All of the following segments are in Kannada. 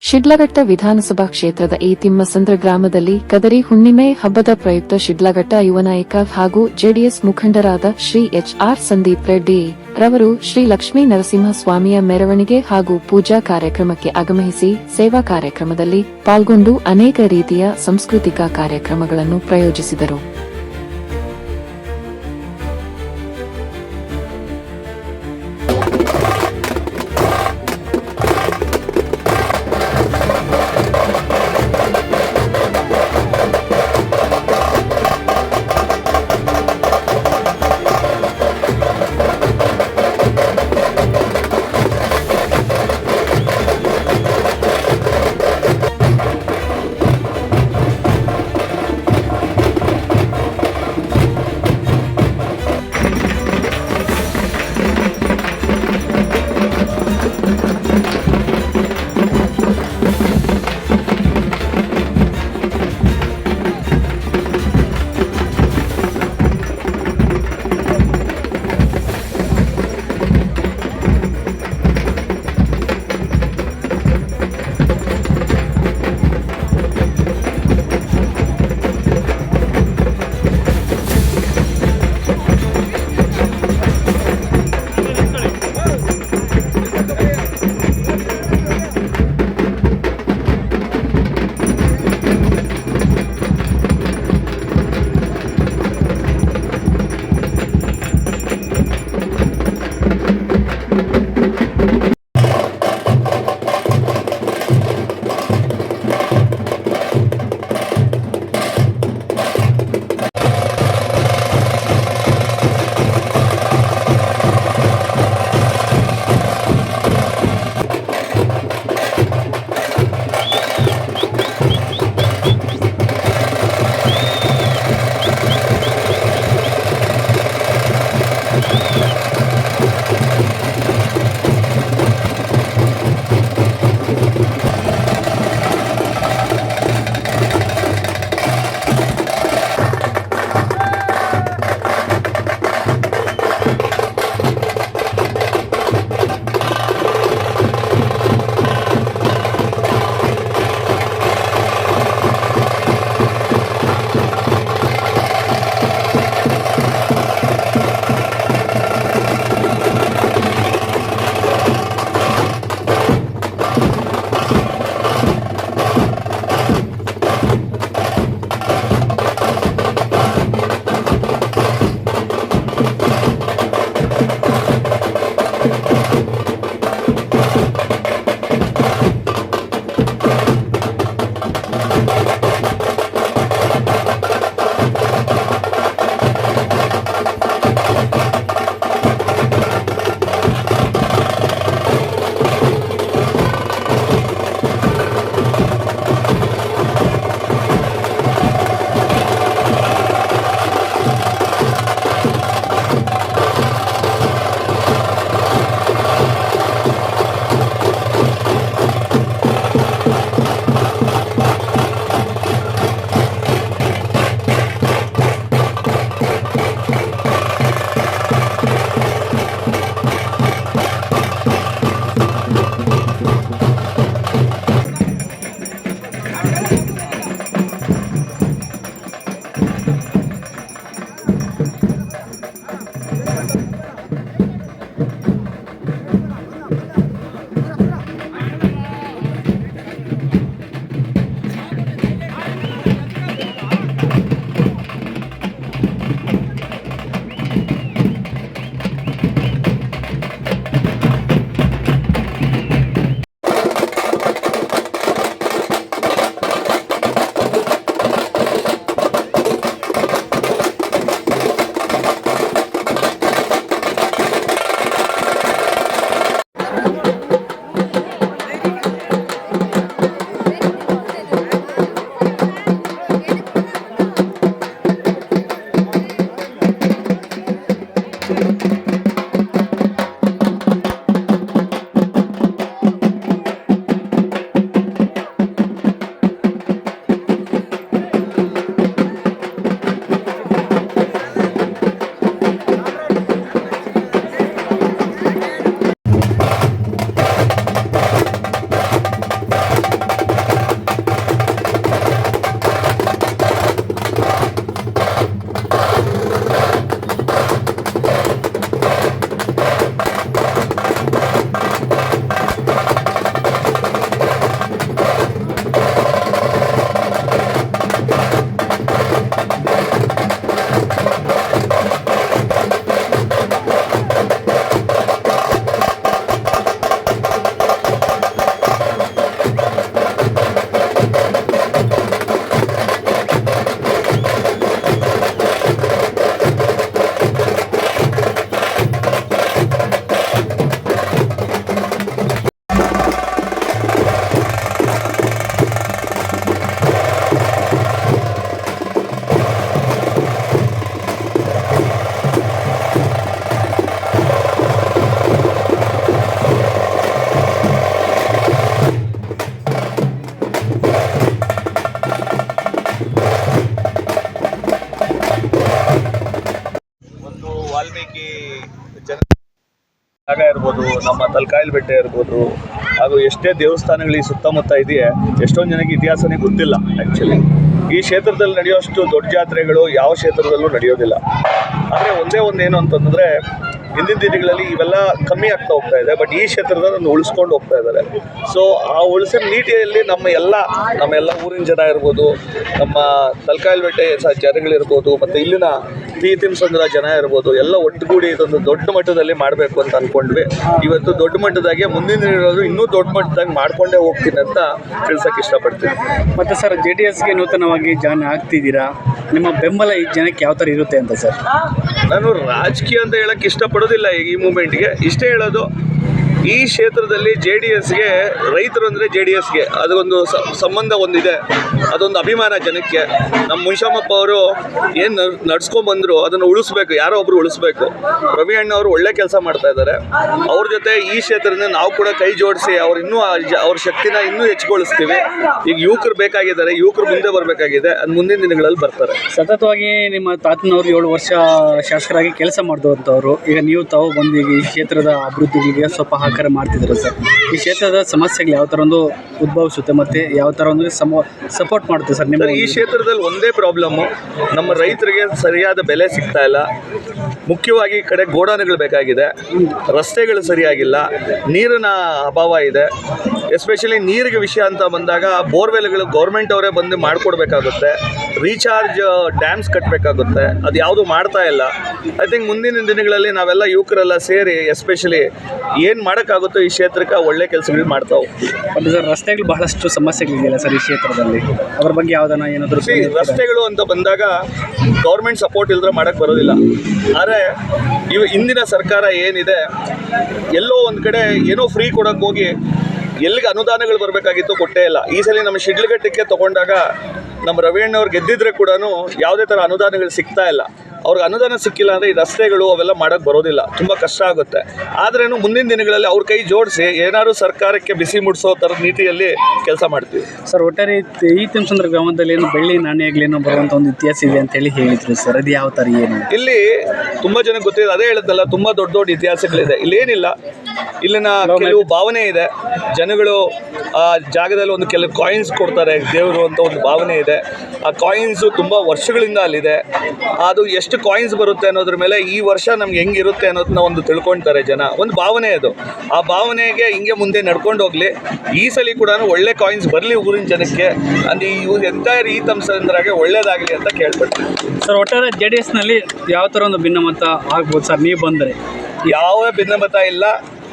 ಶಿಡ್ಲಘಟ್ಟ ವಿಧಾನಸಭಾ ಕ್ಷೇತ್ರದ ಎ ತಿಮ್ಮಸಂದ್ರ ಗ್ರಾಮದಲ್ಲಿ ಕದರಿ ಹುಣ್ಣಿಮೆ ಹಬ್ಬದ ಪ್ರಯುಕ್ತ ಶಿಡ್ಲಘಟ್ಟ ಯುವ ನಾಯಕ ಹಾಗೂ ಜೆಡಿಎಸ್ ಮುಖಂಡರಾದ ಶ್ರೀ ಎಚ್.ಆರ್. ಸಂದೀಪ್ ರೆಡ್ಡಿ ರವರು ಶ್ರೀ ಲಕ್ಷ್ಮೀ ನರಸಿಂಹ ಸ್ವಾಮಿಯ ಮೆರವಣಿಗೆ ಹಾಗೂ ಪೂಜಾ ಕಾರ್ಯಕ್ರಮಕ್ಕೆ ಆಗಮಿಸಿ ಸೇವಾ ಕಾರ್ಯಕ್ರಮದಲ್ಲಿ ಪಾಲ್ಗೊಂಡು ಅನೇಕ ರೀತಿಯ ಸಾಂಸ್ಕೃತಿಕ ಕಾರ್ಯಕ್ರಮಗಳನ್ನು ಪ್ರಾಯೋಜಿಸಿದರು. ನಮ್ಮ ತಲಕಾಯಲು ಬೆಟ್ಟ ಇರ್ಬೋದು, ಹಾಗೂ ಎಷ್ಟೇ ದೇವಸ್ಥಾನಗಳು ಈ ಸುತ್ತಮುತ್ತ ಇದೆಯೇ, ಎಷ್ಟೊಂದು ಜನಕ್ಕೆ ಇತಿಹಾಸನೇ ಗೊತ್ತಿಲ್ಲ. ಆ್ಯಕ್ಚುಲಿ ಈ ಕ್ಷೇತ್ರದಲ್ಲಿ ನಡೆಯೋಷ್ಟು ದೊಡ್ಡ ಜಾತ್ರೆಗಳು ಯಾವ ಕ್ಷೇತ್ರದಲ್ಲೂ ನಡೆಯೋದಿಲ್ಲ. ಆದರೆ ಒಂದೇ ಒಂದೇನು ಅಂತಂದರೆ, ಹಿಂದಿನ ದಿನಗಳಲ್ಲಿ ಇವೆಲ್ಲ ಕಮ್ಮಿ ಆಗ್ತಾ ಹೋಗ್ತಾ ಇದೆ, ಬಟ್ ಈ ಕ್ಷೇತ್ರದಲ್ಲಿ ಉಳಿಸ್ಕೊಂಡು ಹೋಗ್ತಾ ಇದ್ದಾರೆ. ಸೊ ಆ ಉಳಿಸೋ ನೀತಿಯಲ್ಲಿ ನಮ್ಮ ಎಲ್ಲ ಊರಿನ ಜನ ಇರ್ಬೋದು, ನಮ್ಮ ತಲಕಾಯಲು ಬೆಟ್ಟ ಜನಗಳಿರ್ಬೋದು, ಮತ್ತು ಇಲ್ಲಿನ ತಿಮ್ಮಸಂದ್ರ ಜನ ಇರ್ಬೋದು, ಎಲ್ಲ ಒಟ್ಟುಗೂಡಿ ಇದೊಂದು ದೊಡ್ಡ ಮಟ್ಟದಲ್ಲಿ ಮಾಡಬೇಕು ಅಂತ ಅಂದ್ಕೊಂಡ್ವಿ. ಇವತ್ತು ದೊಡ್ಡ ಮಟ್ಟದಾಗೆ ಮುಂದಿನ ದಿನಗಳಲ್ಲಿ ಇನ್ನೂ ದೊಡ್ಡ ಮಟ್ಟದಾಗಿ ಮಾಡ್ಕೊಂಡೇ ಹೋಗ್ತೀನಿ ಅಂತ ತಿಳ್ಸೋಕ್ಕೆ ಇಷ್ಟಪಡ್ತೀನಿ. ಮತ್ತು ಸರ್, JDSಗೆ ನೂತನವಾಗಿ ಜಾಯ್ನ್ ಆಗ್ತಿದ್ದೀರಾ, ನಿಮ್ಮ ಬೆಂಬಲ ಈ ಜನಕ್ಕೆ ಯಾವ ಥರ ಇರುತ್ತೆ ಅಂತ ಸರ್? ನಾನು ರಾಜಕೀಯ ಅಂತ ಹೇಳೋಕ್ಕೆ ಇಷ್ಟಪಡೋದಿಲ್ಲ. ಈಗ ಈ ಮೂಮೆಂಟ್ಗೆ ಇಷ್ಟೇ ಹೇಳೋದು, ಈ ಕ್ಷೇತ್ರದಲ್ಲಿ JDSಗೆ ರೈತರು ಅಂದರೆ JDSಗೆ ಅದೊಂದು ಸಂಬಂಧ ಒಂದಿದೆ, ಅದೊಂದು ಅಭಿಮಾನ ಜನಕ್ಕೆ. ನಮ್ಮ ಮುನಿಶಮ್ಮಪ್ಪ ಅವರು ಏನು ನಡ್ಸ್ಕೊಂಡ್ಬಂದರು ಅದನ್ನು ಉಳಿಸ್ಬೇಕು, ಯಾರೋ ಒಬ್ಬರು ಉಳಿಸ್ಬೇಕು. ರವಿ ಅಣ್ಣ ಅವರು ಒಳ್ಳೆ ಕೆಲಸ ಮಾಡ್ತಾ ಇದ್ದಾರೆ. ಅವ್ರ ಜೊತೆ ಈ ಕ್ಷೇತ್ರದಿಂದ ನಾವು ಕೂಡ ಕೈ ಜೋಡಿಸಿ ಅವ್ರ ಶಕ್ತಿನ ಇನ್ನೂ ಹೆಚ್ಚುಗೊಳಿಸ್ತೀವಿ. ಈಗ ಯುವಕರು ಬೇಕಾಗಿದ್ದಾರೆ, ಯುವಕರು ಮುಂದೆ ಬರಬೇಕಾಗಿದೆ, ಅದು ಮುಂದಿನ ದಿನಗಳಲ್ಲಿ ಬರ್ತಾರೆ. ಸತತವಾಗಿ ನಿಮ್ಮ ತಾತನವರು 7 ವರ್ಷ ಶಾಸಕರಾಗಿ ಕೆಲಸ ಮಾಡಿದಂಥವ್ರು, ಈಗ ನೀವು ತಾವು ಬಂದು ಈಗ ಈ ಕ್ಷೇತ್ರದ ಅಭಿವೃದ್ಧಿಗೆ ಸ್ವಲ್ಪ ಸಹಕಾರ ಮಾಡ್ತಿದ್ದಾರೆ ಸರ್. ಈ ಕ್ಷೇತ್ರದ ಸಮಸ್ಯೆಗಳು ಯಾವ ಥರ ಒಂದು ಉದ್ಭವಿಸುತ್ತೆ ಮತ್ತು ಯಾವ ಥರ ಒಂದು ಸಪೋರ್ಟ್ ಮಾಡುತ್ತೆ ಸರ್ ನಿಮ್ಮ? ಈ ಕ್ಷೇತ್ರದಲ್ಲಿ ಒಂದೇ ಪ್ರಾಬ್ಲಮ್ಮು, ನಮ್ಮ ರೈತರಿಗೆ ಸರಿಯಾದ ಬೆಲೆ ಸಿಗ್ತಾ ಇಲ್ಲ. ಮುಖ್ಯವಾಗಿ ಈ ಕಡೆ ಗೋಡಾನುಗಳು ಬೇಕಾಗಿದೆ, ರಸ್ತೆಗಳು ಸರಿಯಾಗಿಲ್ಲ, ನೀರಿನ ಅಭಾವ ಇದೆ. ಎಸ್ಪೆಷಲಿ ನೀರಿಗೆ ವಿಷಯ ಅಂತ ಬಂದಾಗ ಬೋರ್ವೆಲ್ಗಳು ಗೌರ್ಮೆಂಟ್ ಅವರೇ ಬಂದು ಮಾಡಿಕೊಡ್ಬೇಕಾಗುತ್ತೆ, ರೀಚಾರ್ಜ್ ಡ್ಯಾಮ್ಸ್ ಕಟ್ಟಬೇಕಾಗುತ್ತೆ, ಅದು ಯಾವುದು ಮಾಡ್ತಾ ಇಲ್ಲ. ಐ ಥಿಂಕ್ ಮುಂದಿನ ದಿನಗಳಲ್ಲಿ ನಾವೆಲ್ಲ ಯುವಕರೆಲ್ಲ ಸೇರಿ ಎಸ್ಪೆಷಲಿ ಏನು ಮಾಡೋಕ್ಕಾಗುತ್ತೋ ಈ ಕ್ಷೇತ್ರಕ್ಕೆ ಒಳ್ಳೆ ಕೆಲಸಗಳು ಮಾಡ್ತಾ ಹೋಗ್ತೀವಿ. ಅದು ಸರ್, ರಸ್ತೆಗಳು ಬಹಳಷ್ಟು ಸಮಸ್ಯೆಗಳಿದೆಯಲ್ಲ ಸರ್ ಈ ಕ್ಷೇತ್ರದಲ್ಲಿ, ಅದ್ರ ಬಗ್ಗೆ ಯಾವುದನ್ನ ಏನಾದರೂ? ರಸ್ತೆಗಳು ಅಂತ ಬಂದಾಗ ಗೌರ್ಮೆಂಟ್ ಸಪೋರ್ಟ್ ಇಲ್ಲದ್ರೆ ಮಾಡೋಕ್ಕೆ ಬರೋದಿಲ್ಲ. ಆದರೆ ಇಂದಿನ ಸರ್ಕಾರ ಏನಿದೆ, ಎಲ್ಲೋ ಒಂದು ಕಡೆ ಏನೋ ಫ್ರೀ ಕೊಡೋಕ್ಕೆ ಹೋಗಿ ಎಲ್ಲಿಗೆ ಅನುದಾನಗಳು ಬರಬೇಕಾಗಿತ್ತು ಕೊಟ್ಟೇ ಇಲ್ಲ. ಈ ಸಲ ನಮ್ಮ ಶಿಡ್ಲಘಟ್ಟಕ್ಕೆ ತೊಗೊಂಡಾಗ ನಮ್ಮ ರವಿ ಅಣ್ಣವ್ರು ಗೆದ್ದಿದ್ರೆ ಕೂಡ ಯಾವುದೇ ಥರ ಅನುದಾನಗಳು ಸಿಗ್ತಾ ಇಲ್ಲ. ಅವ್ರಿಗೆ ಅನುದಾನ ಸಿಕ್ಕಿಲ್ಲ ಅಂದರೆ ಈ ರಸ್ತೆಗಳು ಅವೆಲ್ಲ ಮಾಡೋಕ್ಕೆ ಬರೋದಿಲ್ಲ, ತುಂಬ ಕಷ್ಟ ಆಗುತ್ತೆ. ಆದ್ರೂ ಮುಂದಿನ ದಿನಗಳಲ್ಲಿ ಅವ್ರ ಕೈ ಜೋಡಿಸಿ ಏನಾದ್ರು ಸರ್ಕಾರಕ್ಕೆ ಬಿಸಿ ಮುಡಿಸೋ ಥರದ ನೀತಿಯಲ್ಲಿ ಕೆಲಸ ಮಾಡ್ತೀವಿ ಸರ್. ಒಟ್ಟಾರೆ ಈ ತಿಮ್ಮಸಂದ್ರ ಗ್ರಾಮದಲ್ಲಿ ಏನು ಬೆಳ್ಳಿ ನಾಣ್ಯಗಳೇನೋ ಬರುವಂಥ ಒಂದು ಇತಿಹಾಸ ಇದೆ ಅಂತೇಳಿ ಹೇಳಿದ್ರು ಸರ್, ಅದು ಯಾವ ಥರ ಏನು? ಇಲ್ಲಿ ತುಂಬ ಜನಕ್ಕೆ ಗೊತ್ತಿದೆ, ಅದೇ ಹೇಳಿದ್ನಲ್ಲ, ತುಂಬ ದೊಡ್ಡ ದೊಡ್ಡ ಇತಿಹಾಸಗಳಿದೆ. ಇಲ್ಲೇನಿಲ್ಲ, ಇಲ್ಲಿನ ಕೆಲವು ಭಾವನೆ ಇದೆ. ಜನಗಳು ಆ ಜಾಗದಲ್ಲಿ ಒಂದು ಕೆಲವು ಕಾಯಿನ್ಸ್ ಕೊಡ್ತಾರೆ ದೇವರು ಅಂತ ಒಂದು ಭಾವನೆ ಇದೆ. ಆ ಕಾಯಿನ್ಸು ತುಂಬ ವರ್ಷಗಳಿಂದ ಅಲ್ಲಿದೆ. ಅದು ಎಷ್ಟು ಕಾಯಿನ್ಸ್ ಬರುತ್ತೆ ಅನ್ನೋದ್ರ ಮೇಲೆ ಈ ವರ್ಷ ನಮ್ಗೆ ಹೆಂಗಿರುತ್ತೆ ಅನ್ನೋದನ್ನ ಒಂದು ತಿಳ್ಕೊಳ್ತಾರೆ ಜನ. ಒಂದು ಭಾವನೆ ಅದು. ಆ ಭಾವನೆಗೆ ಹಿಂಗೆ ಮುಂದೆ ನಡ್ಕೊಂಡು ಹೋಗಲಿ. ಈ ಸಲ ಕೂಡ ಒಳ್ಳೆ ಕಾಯಿನ್ಸ್ ಬರಲಿ ಊರಿನ ಜನಕ್ಕೆ, ಅದು ಎಂಟೈರ್ ಈ ತಿಮ್ಮಸಂದ್ರಾಗೆ ಒಳ್ಳೇದಾಗಲಿ ಅಂತ ಕೇಳ್ಪಡ್ತೀನಿ ಸರ್. ಒಟ್ಟಾರೆ JDSನಲ್ಲಿ ಯಾವ ಥರ ಒಂದು ಭಿನ್ನಮತ ಆಗ್ಬೋದು ಸರ್ ನೀವು ಬಂದರೆ? ಯಾವ ಭಿನ್ನಮತ ಇಲ್ಲ,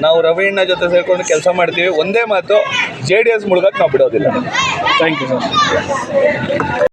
ನಾವು ರವಿ ಅಣ್ಣ ಜೊತೆ ಸೇರಿಕೊಂಡು ಕೆಲಸ ಮಾಡ್ತೀವಿ. ಒಂದೇ ಮಾತು, JDS ಮುಳುಗಕ್ಕೆ ನಾವು ಬಿಡೋದಿಲ್ಲ. Thank you sir.